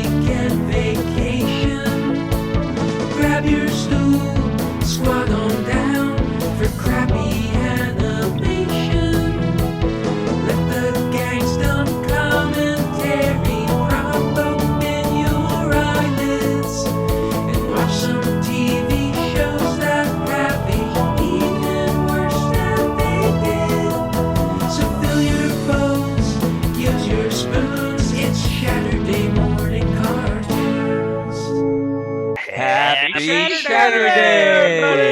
weekend vacation. Grab your stool, squat on down for crappy animation. Let the gangsta commentary prop open your eyelids and watch some TV shows that have aged even worse than they did. So fill your bowls, use your spoons. It's Shaturday morning cartoons. Happy Saturday, everybody!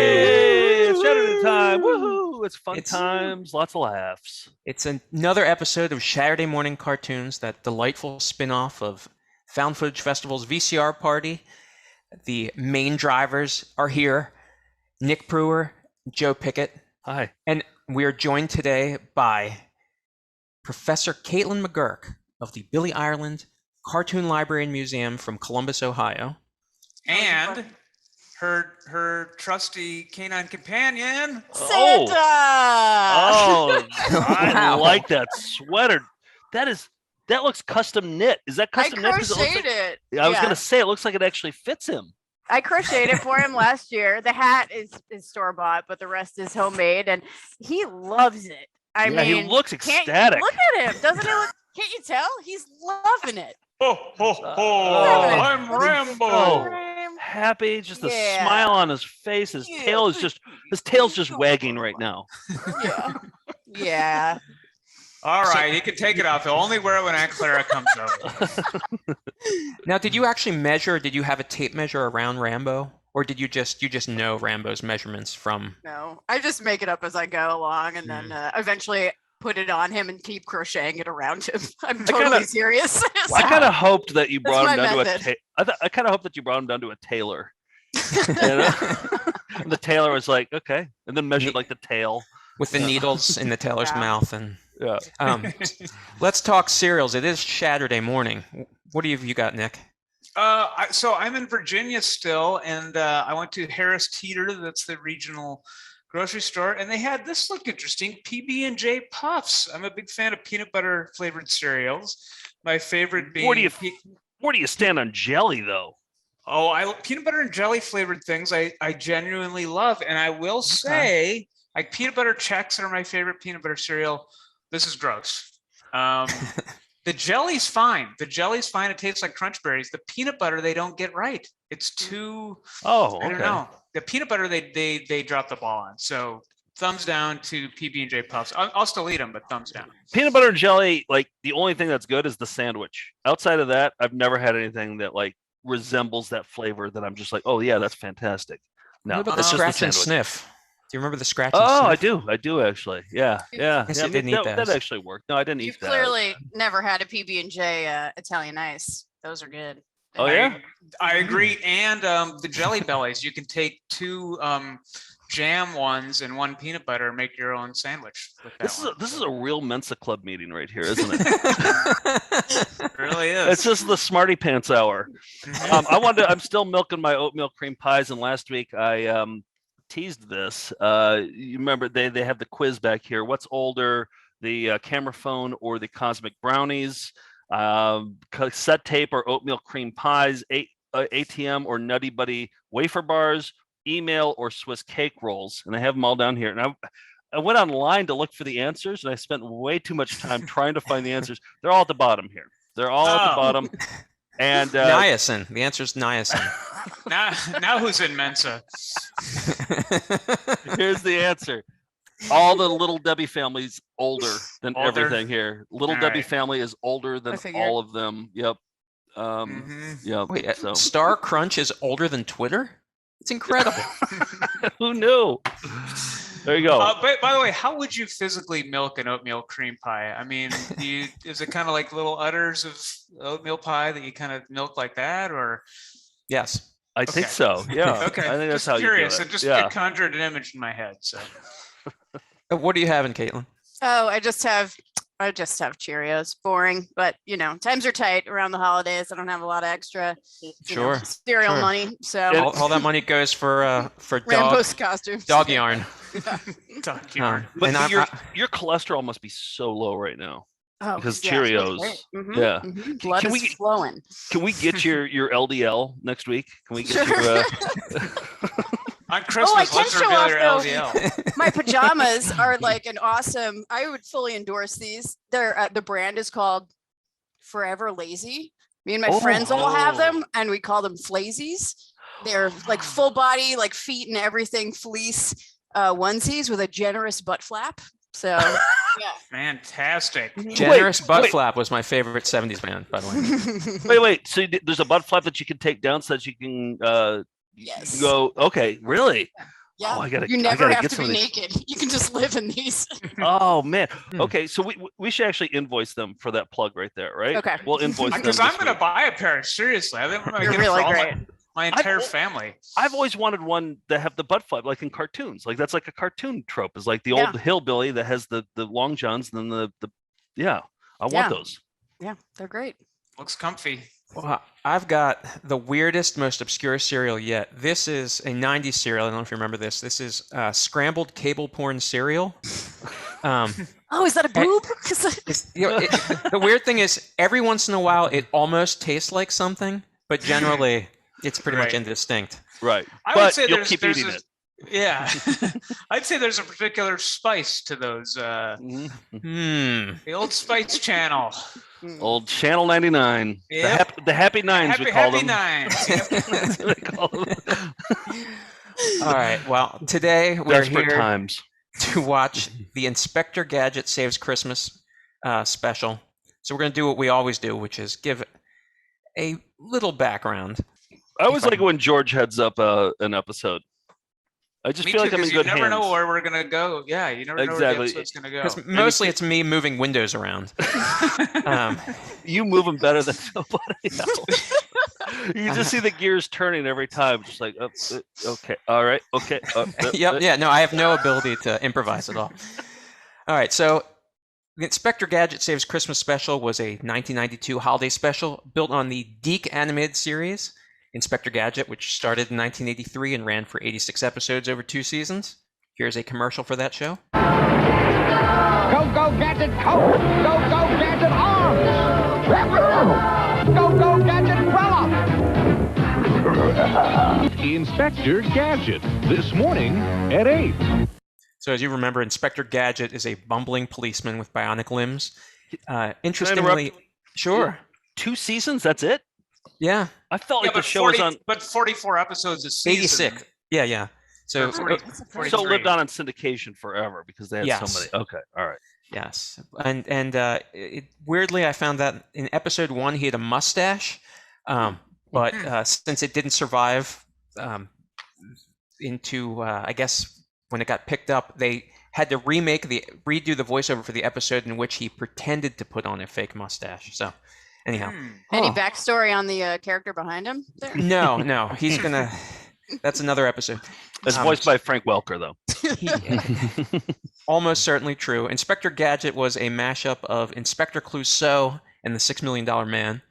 It's Saturday time. Woohoo! It's fun It's- times, lots of laughs. It's another episode of Saturday Morning Cartoons, that delightful spin-off of Found Footage Festival's VCR party. The main drivers are here, Nick Brewer, Joe Pickett, Hi. and we are joined today by Professor Caitlin McGurk of the Billy Ireland Cartoon Library and Museum from Columbus, Ohio. And her trusty canine companion. Santa! Oh, I Wow. like that sweater. That looks custom knit. Is that I custom knit? 'Cause crocheted looks it. like, I was Yeah. gonna say it looks like it actually fits him. I crocheted it for him last year. The hat is store bought, but the rest is homemade, and he loves it. I Yeah, he mean, looks can't- ecstatic. Look at him, doesn't he? Can't you tell? He's loving it. Ho, ho, ho. Oh. I'm Rambo. Oh. Happy, just a Yeah. smile on his face. His Yeah. tail's just wagging right now. Yeah. Yeah. All right, he can take it off. He'll only wear it when Aunt Clara comes over. Now, did you actually measure? Did you have a tape measure around Rambo, or did you just know Rambo's measurements from? No, I just make it up as I go along, and then eventually put it on him and keep crocheting it around him. I'm totally serious. I kind of hoped that you brought him That's down my to a. method. I kind of hoped that you brought him down to a tailor. You know? And the tailor was like, okay, and then measured like the tail. With the needles in the tailor's Yeah. mouth. And Yeah. let's talk cereals. It is Saturday morning. What have you got, Nick? So I'm in Virginia still, and I went to Harris Teeter. That's the regional grocery store, and they had this. Looked interesting. PB&J Puffs. I'm a big fan of peanut butter flavored cereals. My favorite being. Where do you stand on jelly, though? Oh, peanut butter and jelly flavored things. I genuinely love, and I will say, like peanut butter Chex are my favorite peanut butter cereal. This is gross. The jelly's fine. The jelly's fine. It tastes like crunch berries. The peanut butter they don't get right. It's too. Oh, I don't okay. know. The peanut butter they drop the ball on. So thumbs down to PB&J Puffs. I'll still eat them, but thumbs down. Peanut butter and jelly, like the only thing that's good is the sandwich. Outside of that, I've never had anything that like resembles that flavor that I'm just like, oh yeah, that's fantastic. No, What about the it's just scratch and sandwich. sniff? Do you remember the scratch and Oh, sniff? I do actually. Yeah. Guess you didn't eat that those. actually worked. No, I didn't You've eat that. clearly never had a PB&J Italian ice. Those are good. Oh yeah. I agree. And the Jelly Bellies, you can take two jam ones and one peanut butter, and make your own sandwich with that. This is a real Mensa Club meeting right here, isn't it? It really is. It's just the Smarty Pants hour. I'm still milking my oatmeal cream pies, and last week I teased this. You remember they have the quiz back here. What's older, the camera phone or the cosmic brownies? Cassette tape or oatmeal cream pies? ATM or Nutty Buddy wafer bars? Email or Swiss cake rolls? And I have them all down here. And I went online to look for the answers, and I spent way too much time trying to find the answers. They're all at the bottom here. They're all at the bottom. And Niacin. The answer is niacin. now who's in Mensa? here's the answer. All the Little Debbie family's older than Older? everything here. Little All Debbie right. family is older than I figured. all of them. Yep. Yep. Wait, So Star Crunch is older than Twitter? It's incredible. who knew? There you go. By the way, how would you physically milk an oatmeal cream pie? I mean, is it kind of like little udders of oatmeal pie that you kind of milk like that, or? Yes. I think okay. so. Yeah. Okay, I think that's just how curious. you do it. It just Yeah. it conjured an image in my head. So What are you having, Caitlin? Oh, I just have Cheerios. Boring, but times are tight around the holidays. I don't have a lot of extra Sure. cereal Sure. money. So All that money goes for Rambo's costumes. dog yarn. Dog Huh. yarn. But And your cholesterol must be so low right now. Oh, because yeah, it's Cheerios. great. Mhm, Yeah. mhm. Blood Can is we- flowing. Can we get your LDL next week? Can we get your? On Christmas, can let's show reveal off, your though. LDL. My pajamas are like an awesome. I would fully endorse these. They're the brand is called Forever Lazy. Me and my friends all have them, and we call them Flazies. They're like full body, like feet and everything, fleece onesies with a generous butt flap. So yeah. Fantastic. Generous butt wait. flap was my favorite 70s band, by the way. Wait. So there's a butt flap that you can take down so that you can Yes. go. Okay, really? Yeah. Oh, I gotta never have get to some be of these. naked. You can just live in these. Oh man. Hmm. Okay, so we should actually invoice them for that plug right there, right? Okay. We'll invoice them. Because I'm this going to week. buy a pair. Seriously. I think I'm going to You're get it really for all great. my entire family. I've always wanted one that have the butt flap, like in cartoons. Like that's like a cartoon trope. Is like the Yeah. old hillbilly that has the long johns, and then the yeah. I want Yeah. those. Yeah, they're great. Looks comfy. Well, I've got the weirdest, most obscure cereal yet. This is a 90s cereal. I don't know if you remember this. This is scrambled cable porn cereal. Oh, is that a boob? 'Cause The weird thing is, every once in a while, it almost tastes like something, but generally, it's pretty much Right. indistinct. Right. I but would say you'll there's, keep there's eating a, it. Yeah. I'd say there's a particular spice to those. Mhm. Hmm. The old Spice Channel. Old Channel 99. Yep. The Happy Nines, we call Happy them. Nines. Yep. That's what we call them. All right. Well, today we're Desperate here times. to watch the Inspector Gadget Saves Christmas special. So we're going to do what we always do, which is give a little background. I always like when George heads up an episode. I just Me feel too, like I'm in 'cause good you never hands. know where we're going to go. Yeah, you never know where the Exactly. episode's going to go. Because mostly it's me moving windows around. You move them better than somebody else. You just see the gears turning every time, just like, okay, all right, okay. Yep. Yeah. No, I have no ability to improvise at all. All right. So, the Inspector Gadget Saves Christmas Special was a 1992 holiday special built on the Deke animated series, Inspector Gadget, which started in 1983 and ran for 86 episodes over 2 seasons. Here's a commercial for that show. Go, go, Gadget coat! Go, go, Gadget arms! Go, go, Gadget umbrella! Inspector Gadget, this morning at 8. So, as you remember, Inspector Gadget is a bumbling policeman with bionic limbs. Interestingly, sure. 2 seasons, that's it? Yeah. I felt Yeah, like the but, show was on. but 44 episodes a season. 86. Yeah. Yeah. So, 40, So 43. lived on in syndication forever because they had Yes. so many. Okay, all right. yes. And weirdly, I found that in episode 1, he had a mustache. But since it didn't survive into, I guess, when it got picked up, they had to redo the voiceover for the episode in which he pretended to put on a fake mustache. So, anyhow. Any backstory on the character behind him there? No, he's gonna. That's another episode. It's voiced by Frank Welker, though. Almost certainly true. Inspector Gadget was a mashup of Inspector Clouseau and the $6 Million Man.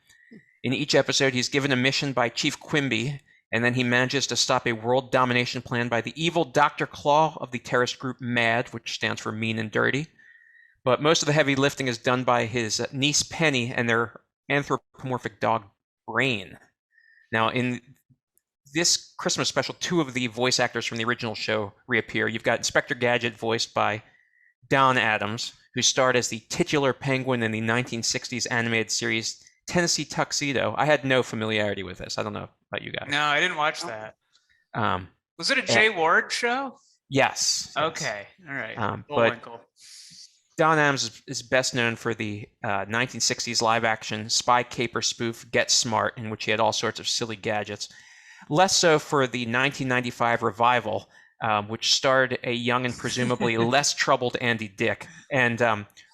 In each episode, he's given a mission by Chief Quimby, and then he manages to stop a world domination plan by the evil Dr. Claw of the terrorist group MAD, which stands for Mean and Dirty. But most of the heavy lifting is done by his niece Penny and their anthropomorphic dog Brain. Now, in this Christmas special, 2 of the voice actors from the original show reappear. You've got Inspector Gadget, voiced by Don Adams, who starred as the titular penguin in the 1960s animated series Tennessee Tuxedo. I had no familiarity with this. I don't know about you guys. No, I didn't watch that. Um, Was it a Jay Ward show? yes. Okay. All right. But Bullwinkle. Don Adams is best known for the 1960s live-action spy caper spoof Get Smart, in which he had all sorts of silly gadgets. Less so for the 1995 revival, which starred a young and presumably less troubled Andy Dick. And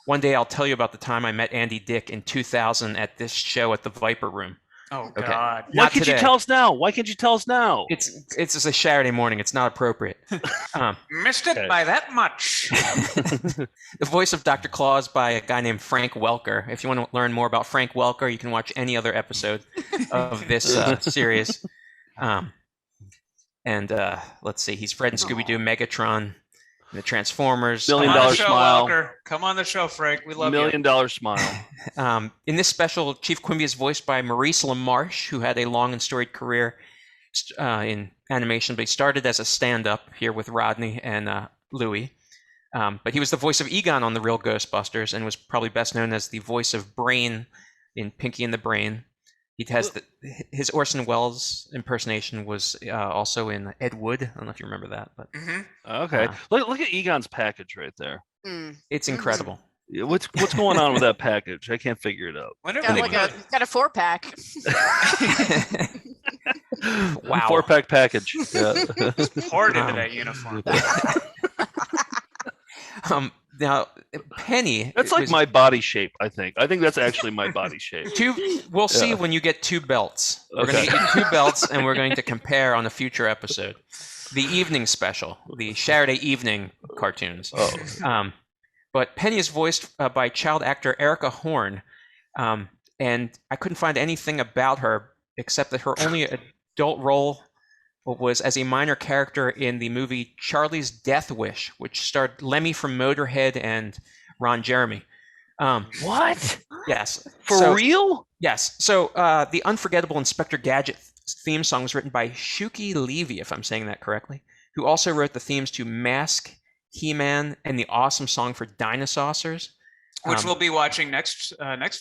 one day I'll tell you about the time I met Andy Dick in 2000 at this show at the Viper Room. Oh, Okay. God. Why Not can't today. you tell us now? Why can't you tell us now? It's just a Saturday morning. It's not appropriate. Missed it Okay. by that much. The voice of Dr. Claw is by a guy named Frank Welker. If you want to learn more about Frank Welker, you can watch any other episode of this series. Let's see, he's Fred and Scooby-Doo, Megatron. The Transformers. Million Come on dollar the show, smile. Walker. Come on the show, Frank. We love $1 million smile. In this special, Chief Quimby is voiced by Maurice LaMarche, who had a long and storied career in animation, but he started as a stand-up here with Rodney and Louie. But he was the voice of Egon on The Real Ghostbusters and was probably best known as the voice of Brain in Pinky and the Brain. He has his Orson Welles impersonation was also in Ed Wood. I don't know if you remember that, but Okay. Look at Egon's package right there. it's incredible. Yeah, what's going on with that package? I can't figure it out. Whenever Got they like put- got a 4-pack. Wow. 4-pack package. Yeah. poured into that uniform. Now, Penny. That's like my body shape, I think. I think that's actually my body shape. We'll see when you get 2 belts. We're going to get you 2 belts, and we're going to compare on a future episode. The evening special, the Saturday evening cartoons. But Penny is voiced by child actor Erica Horn, and I couldn't find anything about her except that her only adult role was as a minor character in the movie Charlie's Death Wish, which starred Lemmy from Motorhead and Ron Jeremy. What? Yes. For real? Yes. So the unforgettable Inspector Gadget theme song was written by Shuki Levy, if I'm saying that correctly, who also wrote the themes to Mask, He-Man, and the awesome song for Dinosaurs. Which we'll be watching next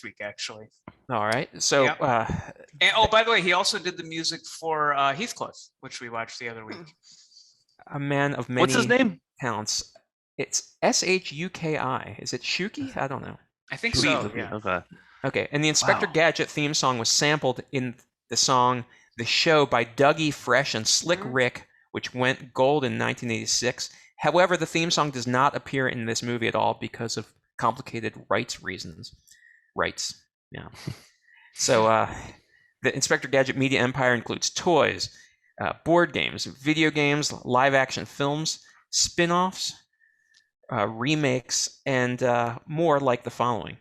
week, actually. All right. So, And by the way, he also did the music for Heathcliff, which we watched the other week. a man of many What's his name? talents. It's Shuki. Is it Shuki? I don't know. I think so. Yeah. Okay. Okay. And the Inspector Wow. Gadget theme song was sampled in the song "The Show" by Dougie Fresh and Slick Rick, which went gold in 1986. However, the theme song does not appear in this movie at all because of complicated rights reasons. Rights, yeah. So the Inspector Gadget media empire includes toys, board games, video games, live-action films, spin-offs, remakes, and more like the following.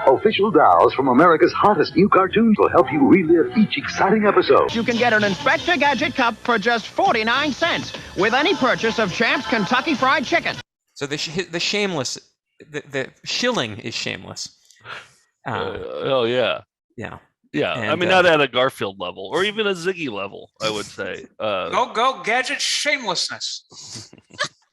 Official dolls from America's hottest new cartoons will help you relive each exciting episode. You can get an Inspector Gadget cup for just 49 cents with any purchase of Champ's Kentucky Fried Chicken. So the shameless, the shilling is shameless. Oh, yeah. Yeah. Yeah. I And, mean, not at a Garfield level or even a Ziggy level, I would say. Go, Gadget shamelessness.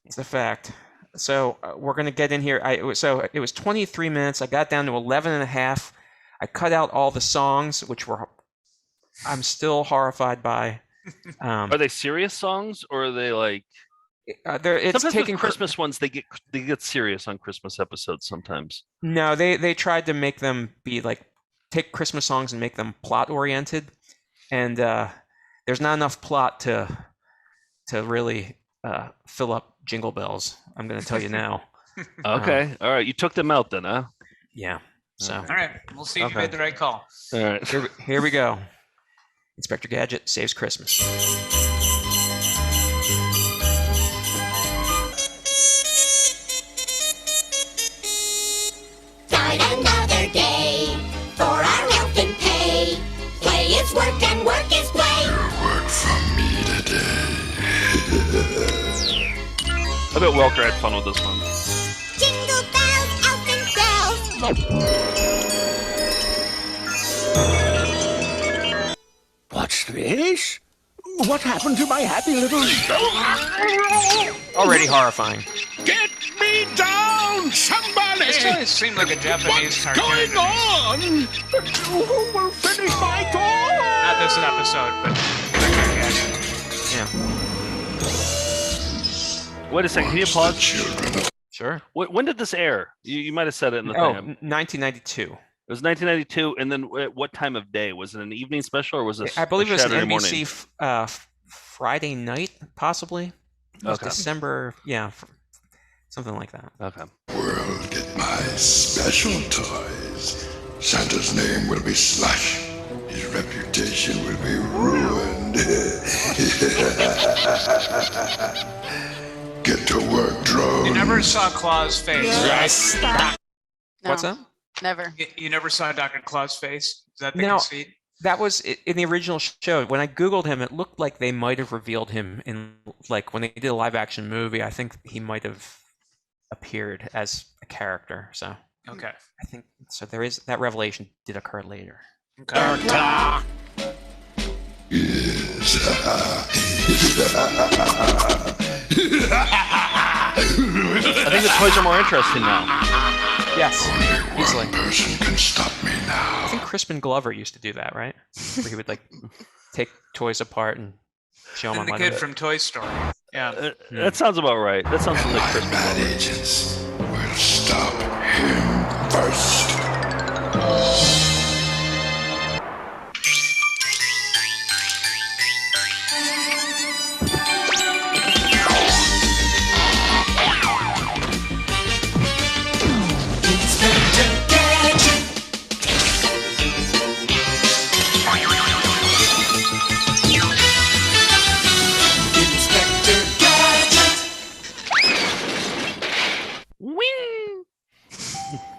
It's a fact. So we're going to get in here. It was 23 minutes. I got down to 11 and a half. I cut out all the songs, which I'm still horrified by. Are they serious songs or are they like? It's Sometimes taking with Christmas ones, they get serious on Christmas episodes sometimes. No, they tried to make them be like take Christmas songs and make them plot oriented, and there's not enough plot to really fill up Jingle Bells. I'm going to tell you now. Okay, all right. You took them out then, huh? Yeah. So All right. We'll see if you Okay. made the right call. All right. here we go. Inspector Gadget saves Christmas. Start another day for our health and pay. Play is work and work is play. Work from me today. I bet Welker had fun with this one. Jingle bells, elf and bells. What's this? What happened to my happy little... Already horrifying. Get me down, somebody! This really seemed like a Japanese What's cartoon. going on? Who will finish my tour? Not this episode, but Yeah. Wait a second. Can you pause? Children. Sure. When did this air? You might have said it in the Oh, thing. 1992. It was 1992, and then what time of day? Was it an evening special or was it? I believe it was an Saturday NBC morning? Friday night, possibly. It was Okay. December, something like that. Okay. World, get my special toys. Santa's name will be Slash. His reputation will be ruined. Get to work, drone. you never saw Claus' face. Yes. No, What's that? Never. You never saw Dr. Claus' face? Is that the Now- conceit? That was in the original show. When I Googled him, it looked like they might have revealed him in, like, when they did a live action movie. I think he might have appeared as a character. So Okay. I think so. There is that revelation did occur later. Okay. I think the toys are more interesting now. Yes, easily. One person can stop me now. I think Crispin Glover used to do that, right? Where he would like take toys apart and show them And on the kid Monday. from Toy Story. Yeah. That sounds about right. That sounds like Christmas. Mad agents will stop him first. Inspector Gadget. Inspector Gadget.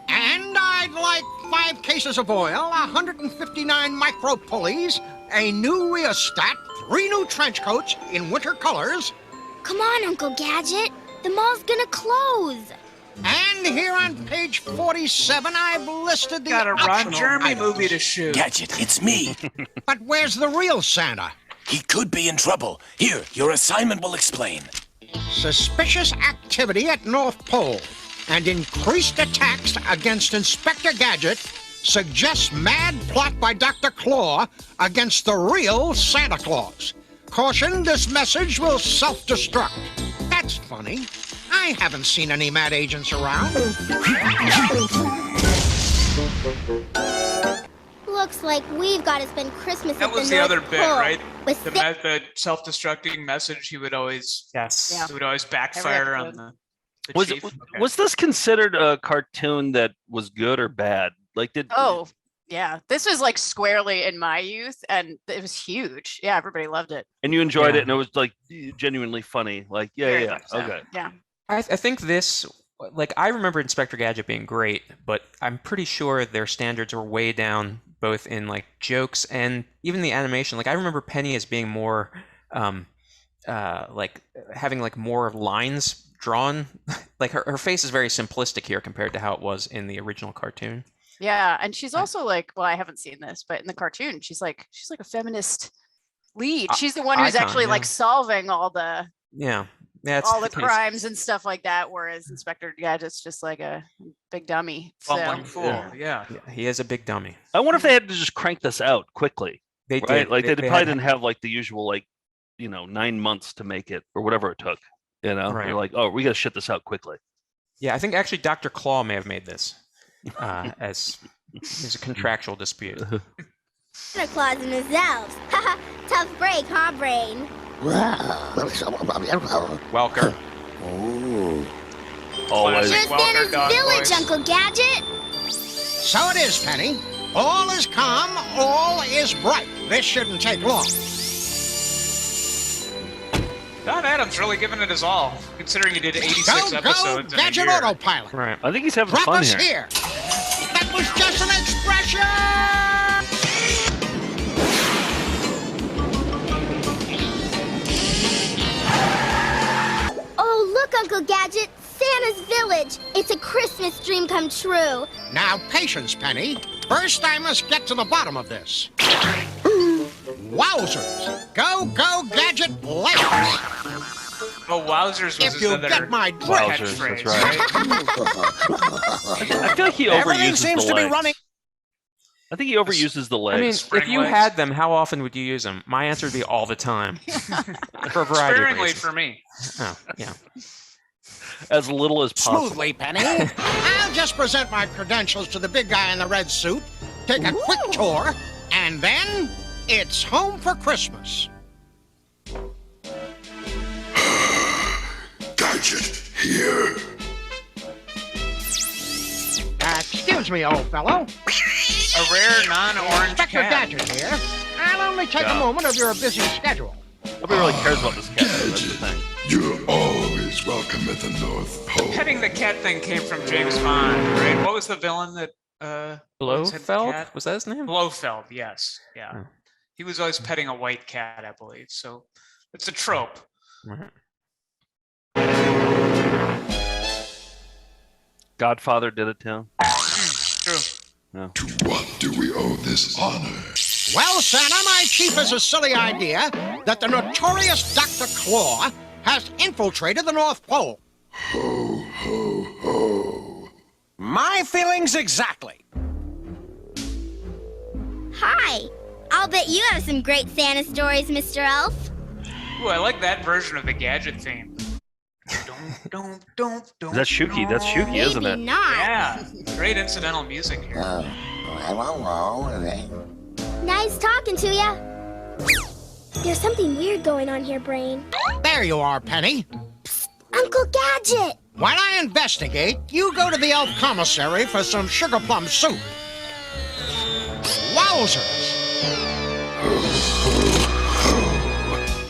And I'd like 5 cases of oil, 159 micro pulleys, a new rheostat, 3 new trench coats in winter colors, Come on, Uncle Gadget. The mall's gonna close. and here on page 47 I've listed the Got a Ron optional Jeremy items. movie to shoot. Gadget, it's me. But where's the real Santa? He could be in trouble. Here, your assignment will explain. Suspicious activity at North Pole and increased attacks against Inspector Gadget suggests mad plot by Dr. Claw against the real Santa Claus. Caution, this message will self-destruct. That's funny. I haven't seen any mad agents around. Looks like we've got to spend Christmas That at was the the North other bit, Pole right? with The self-destructing message he would always Yes. Yeah. it would always backfire Every on the Was chief. it, Okay. was this considered a cartoon that was good or bad? Like, did Oh, yeah. This was like squarely in my youth, and it was huge. Yeah, everybody loved it. and you enjoyed Yeah. it, and it was like genuinely funny. Like, Very yeah, much so. okay. Yeah. I think this, like, I remember Inspector Gadget being great, but I'm pretty sure their standards were way down, both in like jokes and even the animation. Like, I remember Penny as being more, like having like more lines drawn. Like her face is very simplistic here compared to how it was in the original cartoon. Yeah, and she's also like, well, I haven't seen this, but in the cartoon, she's like a feminist lead. She's the one who's icon, actually yeah. like solving all the Yeah, it's all the crimes and stuff like that, whereas Inspector Gadget's just like a big dummy. So Bumbling fool. Yeah. Yeah, he is a big dummy. I wonder if they had to just crank this out quickly, They right? did. Like, they they probably had- didn't have like the usual 9 months to make it or whatever it took. You know, Right. they're like, oh, we got to shit this out quickly. Yeah, I think actually Dr. Claw may have made this as there's a contractual dispute. Santa Claus and his elves. Haha, tough break, huh, Brain? Welker. Always. Classic. Just Welker Santa's dog village, voice. Uncle Gadget. So it is, Penny. All is calm, all is bright. This shouldn't take long. Don Adams really giving it his all, considering he did 86 Go, episodes in a Gadget year. Autopilot. Right. I think he's having Drop fun us here. here. That was just an expression. Oh, look, Uncle Gadget. Santa's village. It's a Christmas dream come true. Now, patience, Penny. First, I must get to the bottom of this. Wowzers! Go, Gadget, let's! Oh, Wowzers was If his you other get my drift. Wowzers, catchphrase, that's right. I feel like he Everything overuses seems the to be legs. running. I think he overuses the I mean, legs. Spring if you legs. had them, how often would you use them? My answer would be all the time. For a variety of Sparingly reasons. for me. Oh, yeah. As little as possible. Smoothly, Penny. I'll just present my credentials to the big guy in the red suit, take a quick tour, and then it's home for Christmas. Gadget here. Excuse me, old fellow. A rare non-orange Inspector cat. Gadget here. I'll only take Yeah. a moment of your busy schedule. Nobody really cares about this cat. Though, that's the thing. You're always welcome at the North Pole. Petting the cat thing came from James Bond, right? What was the villain that was his Blofeld? cat? Was that his name? Blofeld, yes. Yeah. Oh. He was always petting a white cat, I believe. So it's a trope. Right. Godfather did it too. True. To what do we owe this honor? Well, Santa, my chief has a silly idea that the notorious Dr. Claw has infiltrated the North Pole. Ho, ho, ho. My feelings exactly. Hi. I'll bet you have some great Santa stories, Mr. Elf. Ooh, I like that version of the Gadget theme. That's Shuki. That's Shuki, Maybe isn't it? not. Yeah. Great incidental music here. Nice talking to ya. There's something weird going on here, Brain. There you are, Penny. Uncle Gadget! While I investigate, you go to the elf commissary for some sugar plum soup. Wowzers!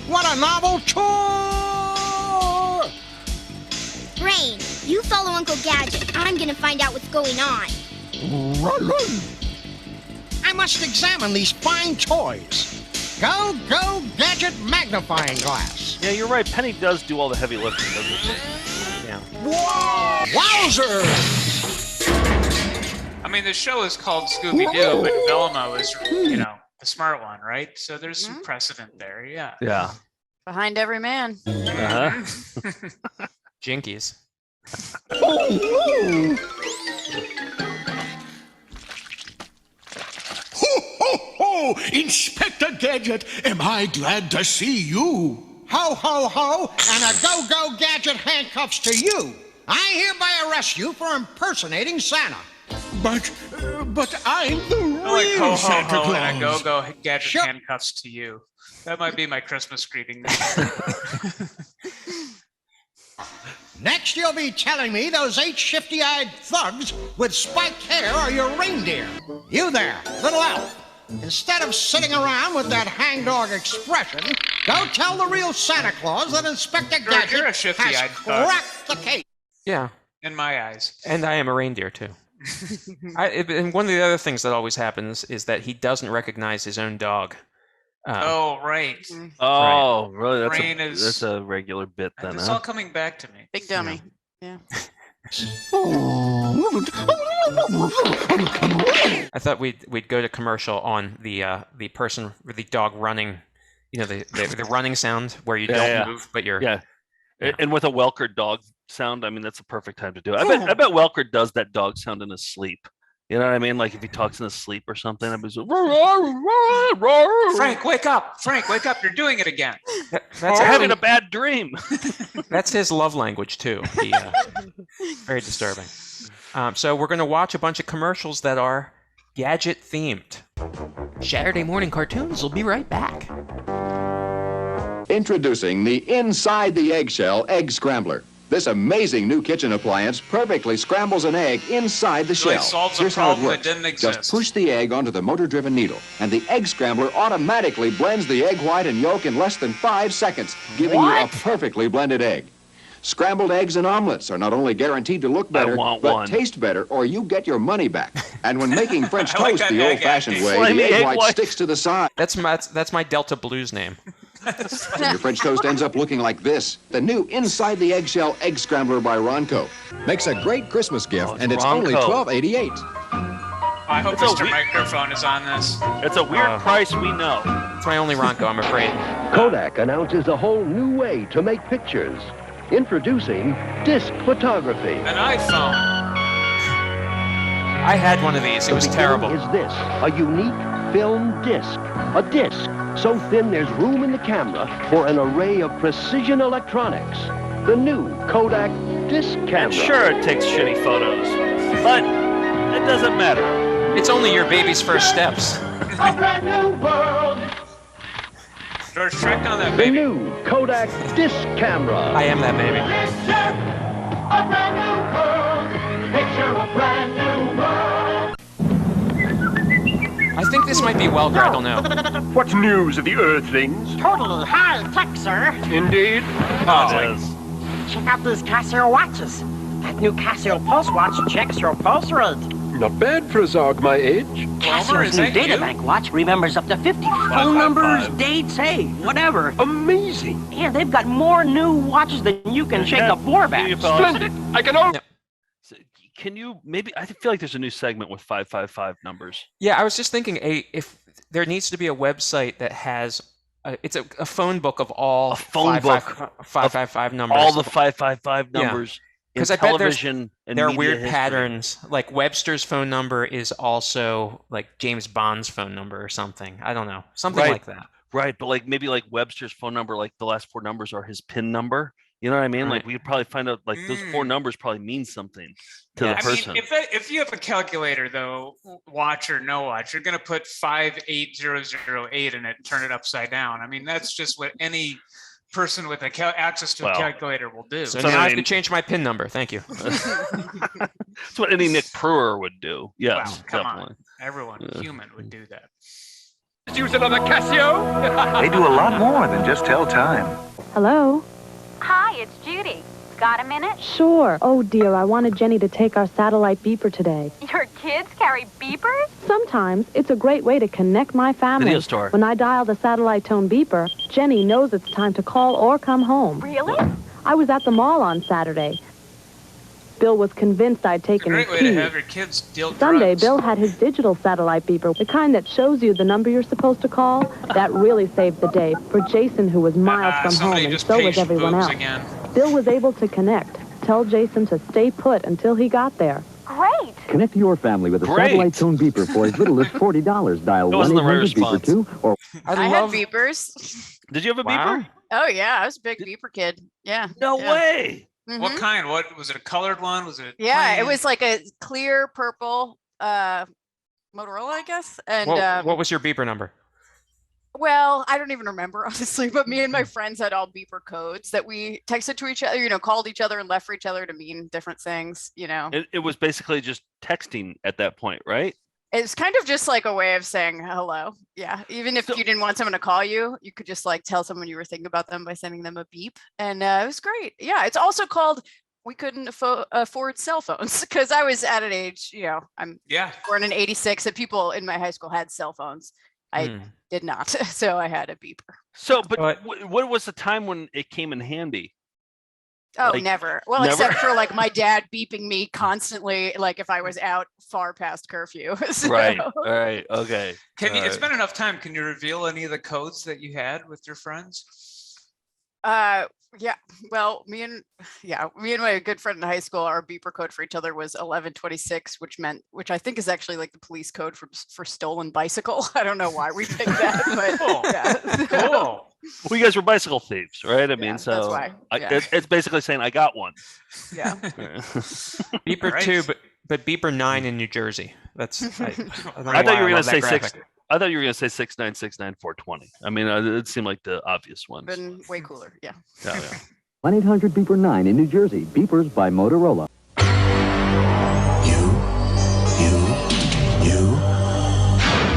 What a novel tour! Brain, you follow Uncle Gadget. I'm gonna find out what's going on. I must examine these fine toys. Go, Gadget magnifying glass. Yeah, you're right. Penny does do all the heavy lifting, doesn't she? Yeah. Whoa! Wowzers! I mean, the show is called Scooby-Doo, but Velma is, you know, the smart one, right? So there's some precedent there, yeah. Yeah. Behind every man. Uh-huh. Jinkies. Ho, ho, ho! Inspector Gadget, am I glad to see you? Ho, ho, ho, and a go-go Gadget handcuffs to you. I hereby arrest you for impersonating Santa. But I'm the I like real ho, ho, Santa ho, Claus. and a go-go Gadget Sure. handcuffs to you. That might be my Christmas greeting. Next, you'll be telling me those 8 shifty-eyed thugs with spiked hair are your reindeer. You there, little elf. Instead of sitting around with that hangdog expression, go tell the real Santa Claus that Inspector You're a Gadget shifty-eyed has thug. cracked the case. Yeah. In my eyes. And I am a reindeer, too. And one of the other things that always happens is that he doesn't recognize his own dog. Oh, right. Oh, really? Brain That's a regular bit then, It's huh? all coming back to me. Big dummy. Yeah. I thought we'd go to commercial on the person with the dog running, you know, the running sound where you don't move, but you're Yeah. And with a Welker dog sound, I mean, that's the perfect time to do it. I bet Welker does that dog sound in his sleep. You know what I mean? Like if he talks in his sleep or something, I'd be so, Frank, wake up! Frank, wake up! You're doing it again. That's having a bad dream. That's his love language too. Very disturbing. So we're going to watch a bunch of commercials that are gadget themed. Saturday morning cartoons will be right back. Introducing the Inside the Eggshell Egg Scrambler. This amazing new kitchen appliance perfectly scrambles an egg inside the Really shell. solves a Here's how it problem that works. didn't exist. Just push the egg onto the motor-driven needle, and the egg scrambler automatically blends the egg white and yolk in less than 5 seconds, giving you a perfectly blended egg. Scrambled eggs and omelets are not only guaranteed to look better, but one. taste better, or you get your money back. And when making French I like toast that the egg old-fashioned acting. way, Slimy the egg egg white white. sticks to the side. That's my Delta Blues name. And your French toast ends up looking like this. The new Inside the Eggshell Egg Scrambler by Ronco. Makes a great Christmas gift, and it's only Ronco. $12.88. I hope It's a Mr. we- Microphone is on this. It's a weird price, we know. It's my only Ronco, I'm afraid. Kodak announces a whole new way to make pictures. Introducing disc photography. An iPhone. I had one of these. It was The beginning terrible. Is this a unique film disc? A disc so thin there's room in the camera for an array of precision electronics. The new Kodak disc camera. And sure, it takes shitty photos, but it doesn't matter. It's only your baby's first steps. A brand new world. George, track down that The baby. new Kodak disc camera. I am that baby. Picture a brand new world. Picture a brand new world. I think this might be Welker, I don't know. What news of the Earthlings? Totally high-tech, sir. Indeed. It is. Check out these Casio watches. That new Casio pulse watch checks your pulse rate. Not bad for a Zog my age. Casio's new databank watch remembers up to 50 phone numbers, dates, hey, whatever. Amazing. Yeah, they've got more new watches than you can shake a floor back. Splendid. I can only... Can you maybe? I feel like there's a new segment with 555 numbers. Yeah, I was just thinking, if there needs to be a website that has, it's a phone book of all 555 numbers. All the 555 numbers. Because I bet there are weird history. patterns. Like Webster's phone number is also like James Bond's phone number or something. I don't know, something like that. Right, but like maybe like Webster's phone number, like the last 4 numbers are his PIN number. You know what I mean? Right. Like we could probably find out like those 4 numbers probably mean something to the person. I mean, if you have a calculator though, watch or no watch, you're gonna put 58008 in it and turn it upside down. I mean, that's just what any person with access to a calculator will do. So now I have to change my PIN number. Thank you. That's what any Nick Pruer would do. Yes, Wow, come definitely. on. Everyone human would do that. Use another Casio? They do a lot more than just tell time. Hello? Hi, it's Judy. Got a minute? Sure. Oh, dear, I wanted Jenny to take our satellite beeper today. Your kids carry beepers? Sometimes it's a great way to connect my family. Video store. When I dial the satellite tone beeper, Jenny knows it's time to call or come home. Really? I was at the mall on Saturday. Bill was convinced I'd taken Great his way to keys. have your kids deal Sunday, drugs. Bill had his digital satellite beeper, the kind that shows you the number you're supposed to call. That really saved the day for Jason, who was miles from home, somebody and just so was paged everyone boobs else. again. Bill was able to connect, tell Jason to stay put until he got there. Great. Connect your family with a Great. satellite tone beeper for as little as $40. Dial That wasn't the right 1-800-BEEPER response. 2 or I had beepers. Did you have a Wow. beeper? Oh yeah, I was a big beeper kid. Yeah. No yeah. way. What Mhm. kind? What was it? A colored one? Was it? Yeah, it plain? was like a clear purple Motorola, I guess. And What was your beeper number? well, I don't even remember honestly, but me and my friends had all beeper codes that we texted to each other, called each other and left for each other to mean different things, It was basically just texting at that point, right? It's kind of just like a way of saying hello. Yeah. Even if you didn't want someone to call you, you could just like tell someone you were thinking about them by sending them a beep. And it was great. Yeah. It's also called, we couldn't afford cell phones because I was at an age, I'm born in '86 and people in my high school had cell phones. I did not. So I had a beeper. So, but what was the time when it came in handy? Oh, Like, never. Well, never? except for like my dad beeping me constantly, like if I was out far past curfew. So- Right. All right. Okay. Can you? All It's right. been enough time. Can you reveal any of the codes that you had with your friends? Yeah. Well, me and my good friend in high school, our beeper code for each other was 1126, which I think is actually like the police code for stolen bicycle. I don't know why we picked that, but yeah. Cool. Well, you guys were bicycle thieves, right? I mean, so that's why. Yeah. it's basically saying I got one. Yeah. Beeper Right. 2, but beeper 9 in New Jersey. That's. I I thought you were going to say six. I thought you were going to say 6969420. I mean, it seemed like the obvious ones. Been way cooler. Yeah. Yeah, yeah. 1-800-BEEPER 9 in New Jersey. Beepers by Motorola.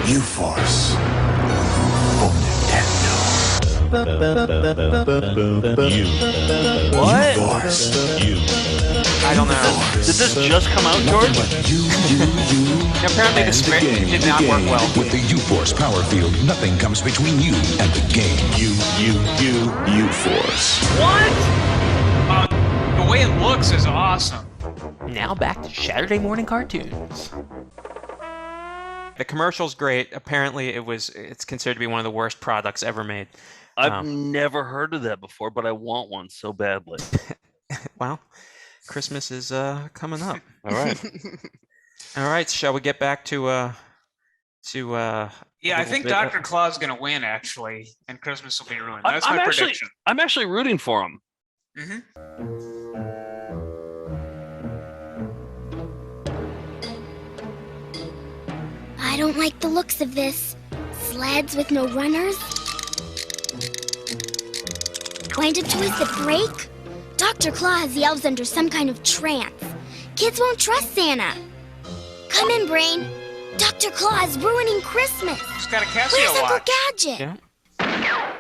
You Force for Nintendo. What? Force. I don't know. Did this just come out, George? Apparently the script did not work well. With the U-Force power field, nothing comes between you and the game. U-Force. What? The way it looks is awesome. Now back to Saturday morning cartoons. The commercial's great. Apparently it's considered to be one of the worst products ever made. I've never heard of that before, but I want one so badly. Well, Christmas is coming up. All right. All right, shall we get back to Yeah, I think Dr. Claw's is going to win, actually, and Christmas will be ruined. That's my prediction. I'm actually rooting for him. I don't like the looks of this. Sleds with no runners. Wind-up toys that break. Dr. Claw has the elves under some kind of trance. Kids won't trust Santa. Come in, Brain. Dr. Claw is ruining Christmas. He's got a Casio Where's Uncle watch. Gadget? Yeah.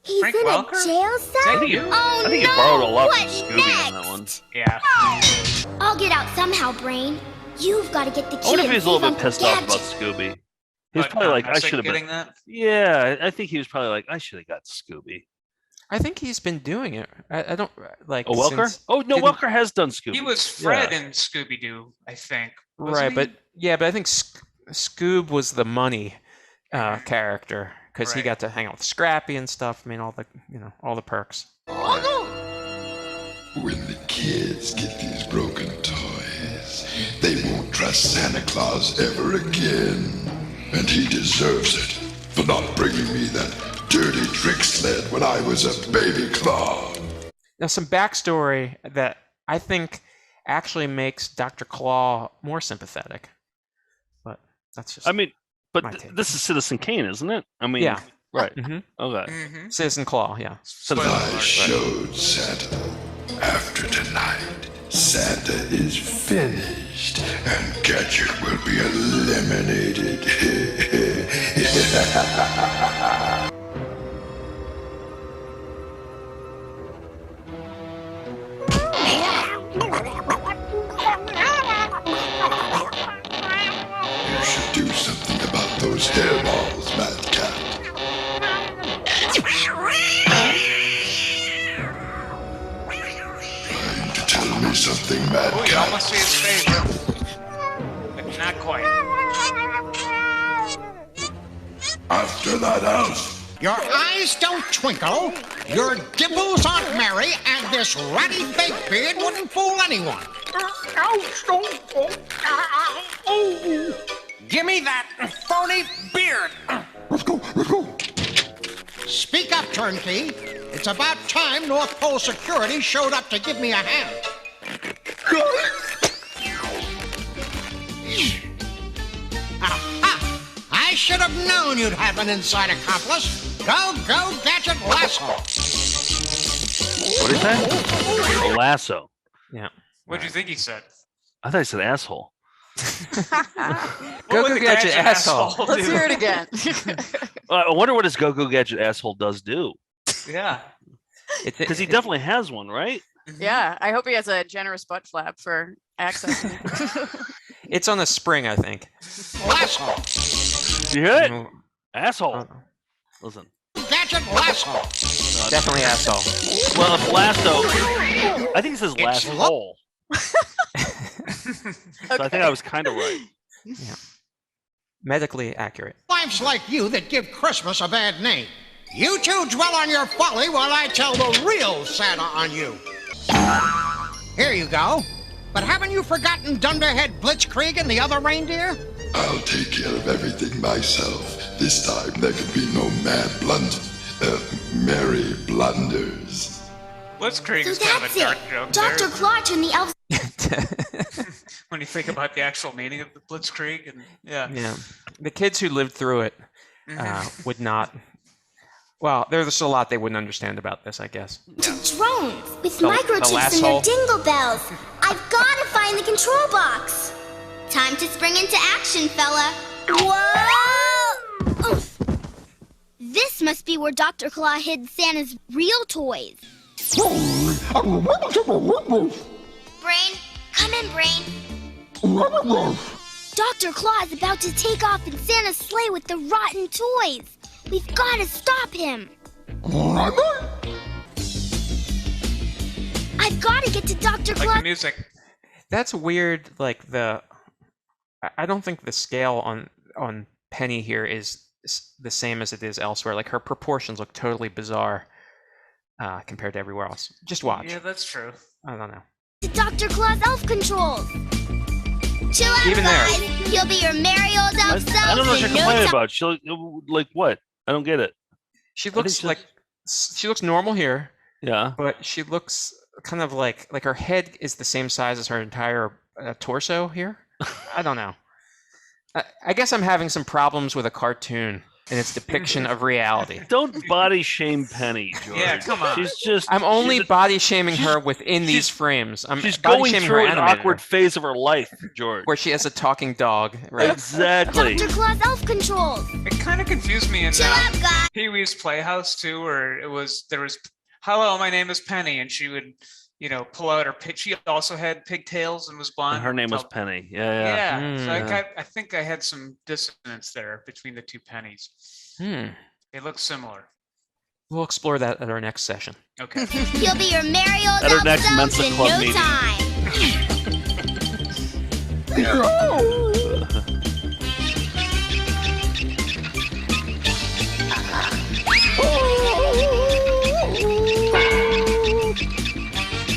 He's Frank in Welker? a jail cell? I think Oh he no! borrowed a lot What from Scooby on that one. Yeah. I'll get out somehow, Brain. You've got to get the key. I wonder if and he was a little save bit pissed Uncle off about Gadget. Scooby. He was But probably not like, I messing should have getting been. that? Yeah, I think he was probably like, I should have got Scooby. I think he's been doing it. I don't like. Oh, Welker? since- Oh no, didn't- Welker has done Scooby. He was Fred Yeah. in Scooby Doo, I think. Wasn't Right, he? but I think Scoob was the money character because he Right. got to hang out with Scrappy and stuff. I mean, all the perks. When the kids get these broken toys, they won't trust Santa Claus ever again. And he deserves it for not bringing me that dirty trick sled when I was a baby Claw. Now, some backstory that I think actually makes Dr. Claw more sympathetic, but that's just. I mean, but my take. this is Citizen Kane, isn't it? I mean, Yeah. right. Mm-hmm. Okay. Citizen Claw, yeah. I showed Santa. After tonight, Santa is finished, and Gadget will be eliminated. You should do something about those hairballs, Madcap. Trying to tell me something, Oh, you Madcap. almost see his face. But not quite. After that elf. Your eyes don't twinkle, your dimples aren't merry, and this ratty fake beard wouldn't fool anyone. Give me that phony beard. Let's go, let's go. Speak up, turnkey. It's about time North Pole Security showed up to give me a hand. Aha! I should have known you'd have an inside accomplice. Go, Gadget Lasso. What did he say? A lasso. Yeah. What do you think he said? I thought he said asshole. Go would Go the Gadget Gadget asshole. asshole Let's do? hear it again. I wonder what his Go-Go Gadget asshole does do. Yeah. Because he definitely has one, right? Yeah, I hope he has a generous butt flap for access. It's on a spring, I think. Lasso. You hear it? Mm, Asshole. Listen. Gadget Lasso. Definitely asshole. Well, it's lasso. I think it says last lo- hole. So I think I was kind of right. Yeah. Medically accurate. Wives like you that give Christmas a bad name. You two dwell on your folly while I tell the real Santa on you. Here you go. But haven't you forgotten Dunderhead, Blitzkrieg, and the other reindeer? I'll take care of everything myself. This time there can be no merry blunders. Blitzkrieg So is kind of that's a dark it. joke. Dr. there. Claw turned the elves. When you think about the actual meaning of the Blitzkrieg, and yeah. Yeah. The kids who lived through it would not. Well, there's a lot they wouldn't understand about this, I guess. Drones with The microchips last and their hole. dingle bells. I've got to find the control box. Time to spring into action, fella. Whoa! Oof. This must be where Dr. Claw hid Santa's real toys. Brain, come in, Brain. Dr. Claw is about to take off in Santa's sleigh with the rotten toys. We've got to stop him. I've got to get to Dr. Like Claw. the music. That's weird. Like I don't think the scale on Penny here is the same as it is elsewhere. Like her proportions look totally bizarre compared to everywhere else. Just watch. Yeah, that's true. I don't know. To Dr. Claw's elf controls. Chill out, Even there. guys. He'll be your merry old elf self. I don't know what you're in no complaining time. about. She like what? I don't get it. She think looks she's- like she looks normal here, Yeah. but she looks kind of like her head is the same size as her entire torso here. I don't know. I guess I'm having some problems with a cartoon. in its depiction of reality. Don't body shame Penny, George. Yeah, come on. She's just. I'm only body shaming her within these frames. She's body going shaming through her an animator, awkward phase of her life, George. where she has a talking dog. Right. Exactly. Dr. Claus elf controls. It kind of confused me in Chill out, guys. Pee-wee's Playhouse too, where there was, "Hello, my name is Penny," and she would, pull out her pig. She also had pigtails and was blonde. And her name was Penny. Yeah. Yeah. So I think I had some dissonance there between the two Pennies. They look similar. We'll explore that at our next session. Okay. He'll be your merry old At our elf next selves Mensa in Club no meeting.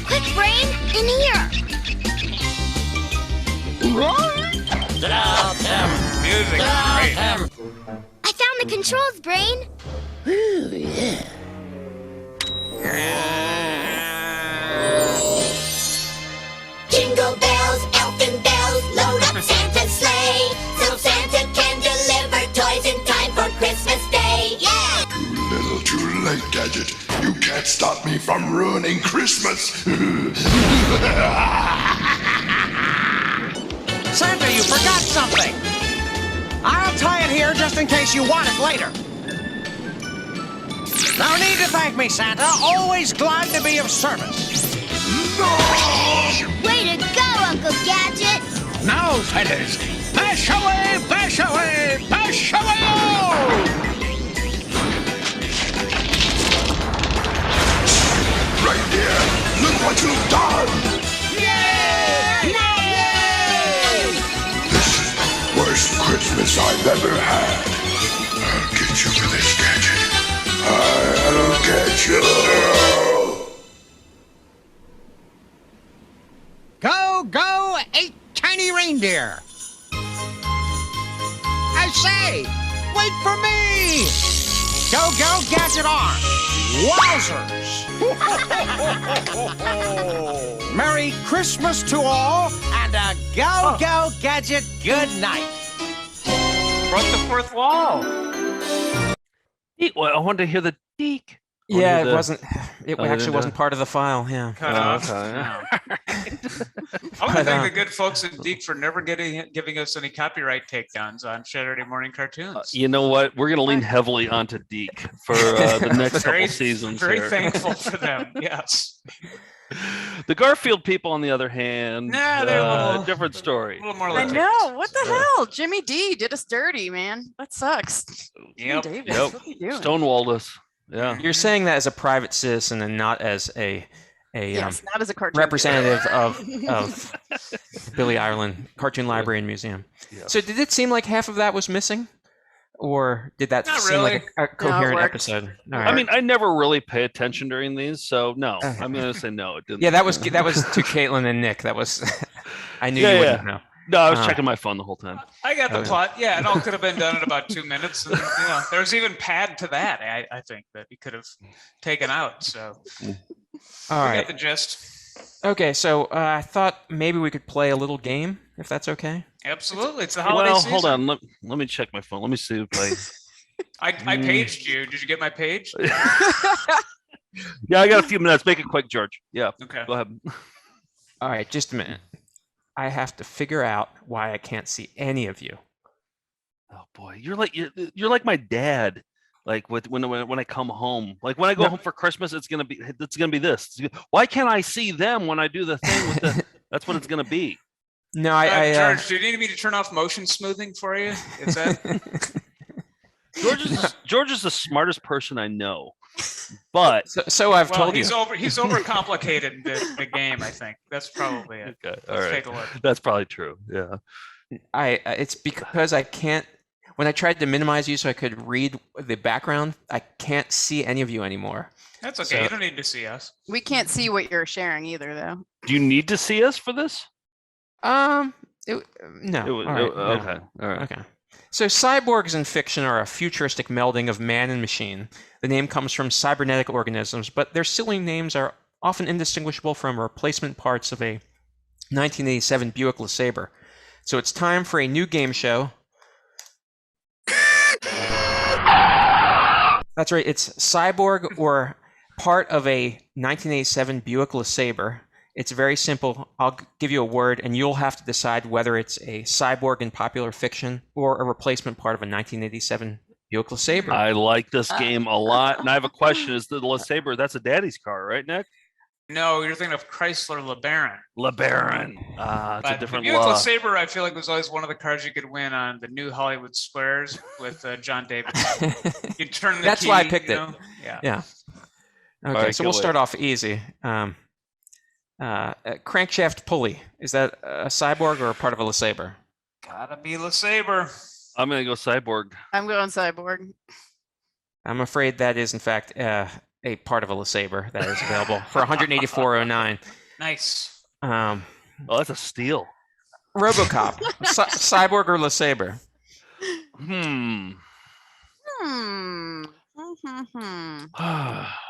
Quick, Brain, in here. Music. Great. I found the controls, Brain. Ooh, yeah. Jingle bells, elfin bells, load up Santa's sleigh, so Santa can deliver toys in time for Christmas Day. Yeah! Too little, too late, Gadget. You can't stop me from ruining Christmas. Santa, you forgot something. I'll tie it here just in case you want it later. No need to thank me, Santa. Always glad to be of service. Way to go, Uncle Gadget. Now, fellas, bash away, bash away, bash away! Right there. Look what you've done. This is the worst Christmas I've ever had. I'll get you for this, Gadget. I'll get you. Go, go, 8 tiny reindeer. I say, wait for me. Go, go, Gadget on. Wowzers. Merry Christmas to all, and a go, go, Gadget good night. Broke the fourth wall. Well, I wanted to hear the deek. Yeah, it wasn't. It actually wasn't part of the file. Yeah. Cut off. Okay. I want to thank the good folks at Deke for never giving us any copyright takedowns on Saturday morning cartoons. You know what? We're going to lean heavily onto Deke for the next couple seasons. Very here. thankful for them. Yes. The Garfield people, on the other hand, they're a little different story. A little more I like know. What the hell? Jimmy D did us dirty, man. That sucks. Yep. Jimmy Davis, Yep. what are you doing? Stonewalled us. Yeah. You're saying that as a private citizen and not as Yes, not as a cartoon representative of Billy Ireland Cartoon Library and Museum. Yeah. So did it seem like half of that was missing? Or did that Not seem like a coherent worked. episode? All I right. mean, I never really pay attention during these, so no. I'm going to say no. It didn't. Yeah, that was to Caitlin and Nick. That was I knew Yeah, you yeah. wouldn't know. No, I was checking my phone the whole time. I got the Okay. plot. Yeah, it all could have been done in about 2 minutes. And, there was even pad to that. I think that he could have taken out. So All we right. got the gist. Okay, so I thought maybe we could play a little game, if that's okay. Absolutely, it's the holiday Well, season. hold on. Let me check my phone. Let me see if I. I paged you. Did you get my page? Yeah, I got a few minutes. Make it quick, George. Yeah. Okay. Go ahead. All right, just a minute. I have to figure out why I can't see any of you. Oh boy, you're like my dad. Like when I come home, like when I go home for Christmas, it's gonna be this. Why can't I see them when I do the thing with the? That's what it's gonna be. No, George, do you need me to turn off motion smoothing for you? Is that George is the smartest person I know, but so I've told you. He's overcomplicated the game. I think that's probably it. Okay, Let's all right. take a look. That's probably true. Yeah. It's because I can't. When I tried to minimize you so I could read the background, I can't see any of you anymore. That's okay. So- You don't need to see us. We can't see what you're sharing either, though. Do you need to see us for this? No. It would- All right, no. okay. All right. Okay. So cyborgs in fiction are a futuristic melding of man and machine. The name comes from cybernetic organisms, but their silly names are often indistinguishable from replacement parts of a 1987 Buick LeSabre. So it's time for a new game show. That's right. It's cyborg or part of a 1987 Buick LeSabre. It's very simple. I'll give you a word, and you'll have to decide whether it's a cyborg in popular fiction or a replacement part of a 1987 Buick LeSabre. I like this game a lot, and I have a question: is the LeSabre? That's a daddy's car, right, Nick? No, you're thinking of Chrysler LeBaron. LeBaron. It's a different the Buick LeSabre, I feel like, was always one of the cars you could win on the new Hollywood Squares with John Davis. You turn the That's key, why I picked you it. know? Yeah. Okay, right, so we'll start off easy. Crankshaft pulley. Is that a cyborg or a part of a LeSabre? Gotta be LeSabre. I'm gonna go cyborg. I'm going cyborg. I'm afraid that is, in fact, a part of a LeSabre that is available for $184.09. Nice. Oh, that's a steal. RoboCop. Cyborg or LeSabre?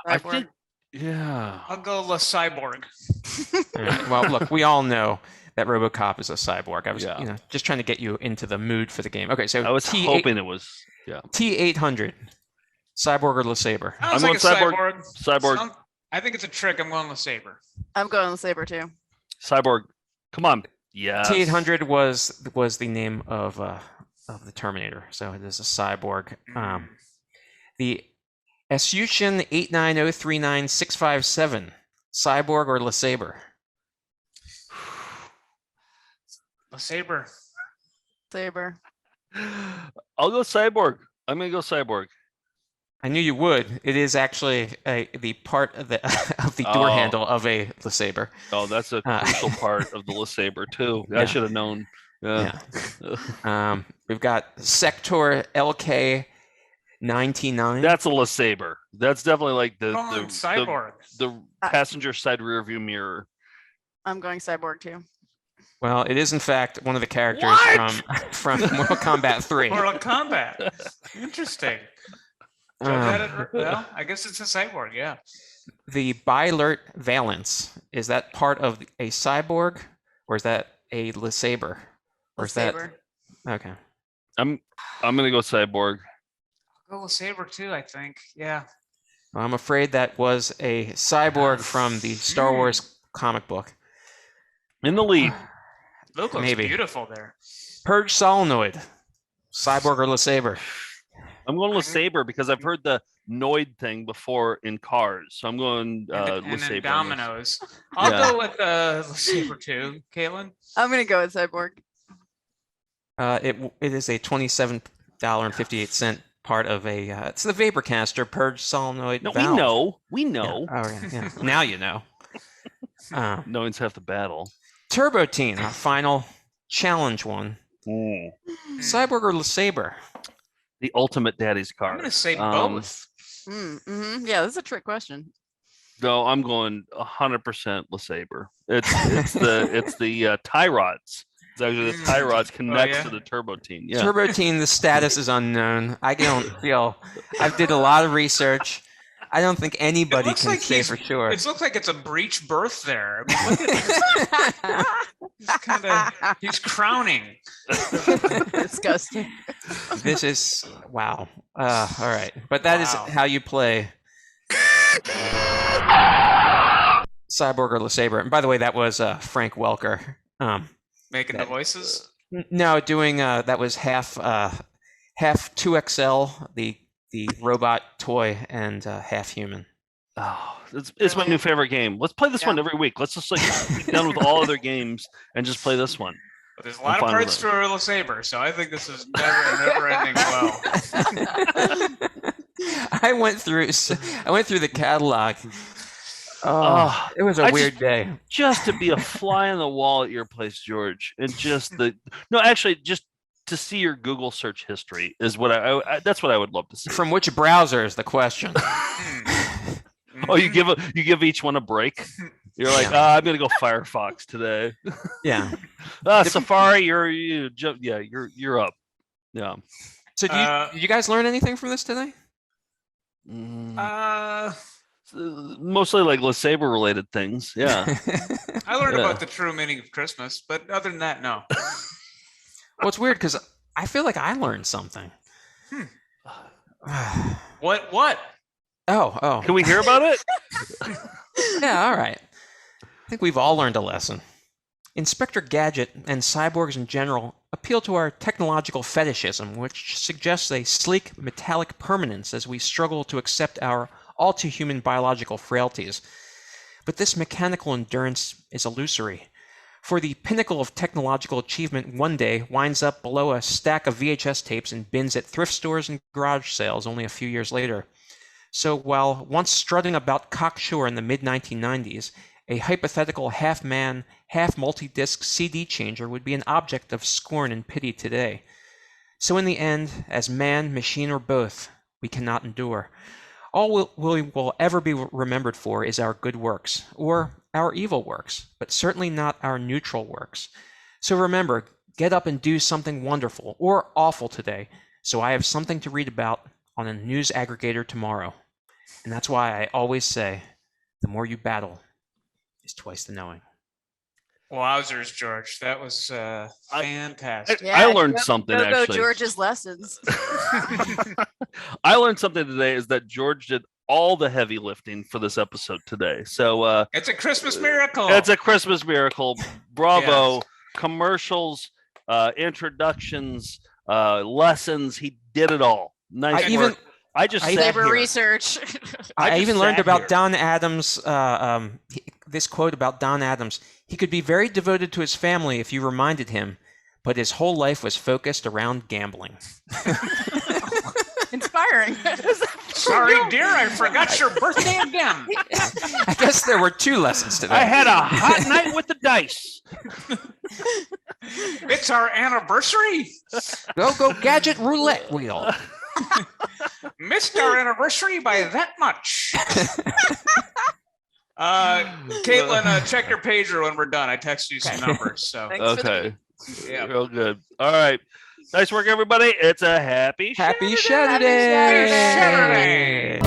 I think, yeah. I'll go cyborg. Right. Well, look, we all know that RoboCop is a cyborg. I was, just trying to get you into the mood for the game. Okay, so I was hoping it was, T800, cyborg or LeSabre? I'm going cyborg. Cyborg. I think it's a trick. I'm going LeSabre. I'm going LeSabre too. Cyborg. Come on. Yes. T800 was the name of the Terminator, so it is a cyborg. The Esushin 89039-657, cyborg or LeSabre? LeSabre. Saber. I'll go cyborg. I'm gonna go cyborg. I knew you would. It is actually the part of the door handle of a LeSabre. Oh, that's a crucial part of the LeSabre too. I should have known. Yeah. We've got Sector LK99. That's a LeSabre. That's definitely like the cyborg. The passenger side rear view mirror. I'm going cyborg too. Well, it is in fact one of the characters from Mortal Kombat 3. Mortal Kombat. Interesting. Well, I guess it's a cyborg, yeah. The Bilert Valence, is that part of a cyborg, or is that a LeSabre? Or is that okay? I'm gonna go cyborg. I'll go LeSabre too, I think. Yeah. Well, I'm afraid that was a cyborg from the Star Wars comic book. In the lead. Look, looks beautiful there. Purge Solenoid, cyborg or LeSabre? I'm going LeSabre because I've heard the Noid thing before in cars, so I'm going and LeSabre. Dominoes. I'll go with LeSabre too. Caitlin? I'm going to go with cyborg. It is a $27.58 part of a. It's the Vaporcaster Purge Solenoid valve. We know. Yeah. Yeah. Now you know. Knowing's half the battle. Turbo Teen, our final challenge one. Cyborg or LeSabre? The ultimate daddy's car. I'm going to say both. Yeah, this is a trick question. No, I'm going 100% LeSabre. It's the tie rods. It's actually the tie rods connects to the Turbo Teen. Yeah. Turbo Teen, the status is unknown. I don't feel. I did a lot of research. I don't think anybody can say for sure. It looks like it's a breech birth there. I mean, look at he's crowning. Disgusting. This is wow. All right, but that is how you play Cyborg or LeSabre. And by the way, that was Frank Welker making the voices. No, doing that was half 2XL, the robot toy, and half human. Oh, it's my new favorite game. Let's play this one every week. Let's just be done with all other games and just play this one. But there's a lot of parts to a LeSabre, so I think this is never ending well. I went through the catalog. It was a weird day. Just to be a fly on the wall at your place, George, and just to see your Google search history is what that's what I would love to see. From which browser is the question? Oh, you give each one a break. You're like, I'm gonna go Firefox today. Yeah. Safari, you're up. Yeah. So did you guys learn anything from this today? Mostly like LeSabre related things. Yeah. I learned about the true meaning of Christmas, but other than that, no. Well, it's weird because I feel like I learned something. What? Oh. Can we hear about it? Yeah, all right. I think we've all learned a lesson. Inspector Gadget and cyborgs in general appeal to our technological fetishism, which suggests a sleek, metallic permanence as we struggle to accept our all-too-human biological frailties. But this mechanical endurance is illusory, for the pinnacle of technological achievement one day winds up below a stack of VHS tapes in bins at thrift stores and garage sales only a few years later. So while once strutting about cocksure in the mid-1990s, a hypothetical half-man, half-multi-disc CD changer would be an object of scorn and pity today. So in the end, as man, machine, or both, we cannot endure. All we will ever be remembered for is our good works, or our evil works, but certainly not our neutral works. So remember, get up and do something wonderful or awful today, so I have something to read about on a news aggregator tomorrow. And that's why I always say, the more you battle is twice the knowing. Wowzers, George. That was fantastic. I learned something, Go actually. George's lessons. I learned something today is that George did all the heavy lifting for this episode today. So it's a Christmas miracle. It's a Christmas miracle. Bravo. Yes. Commercials, introductions, lessons. He did it all. Nice work. I just sat labor here. research. I even learned about here. Don Adams, this quote about Don Adams. He could be very devoted to his family if you reminded him, but his whole life was focused around gambling. Inspiring. Sorry, dear, I forgot your birthday again. I guess there were two lessons today. I had a hot night with the dice. It's our anniversary. Go Gadget Roulette Wheel. Missed our anniversary by that much. Caitlin, check your pager when we're done. I texted you some numbers. So Okay. Yeah. Real good. All right. Nice work, everybody. It's a happy Shaturday. Saturday.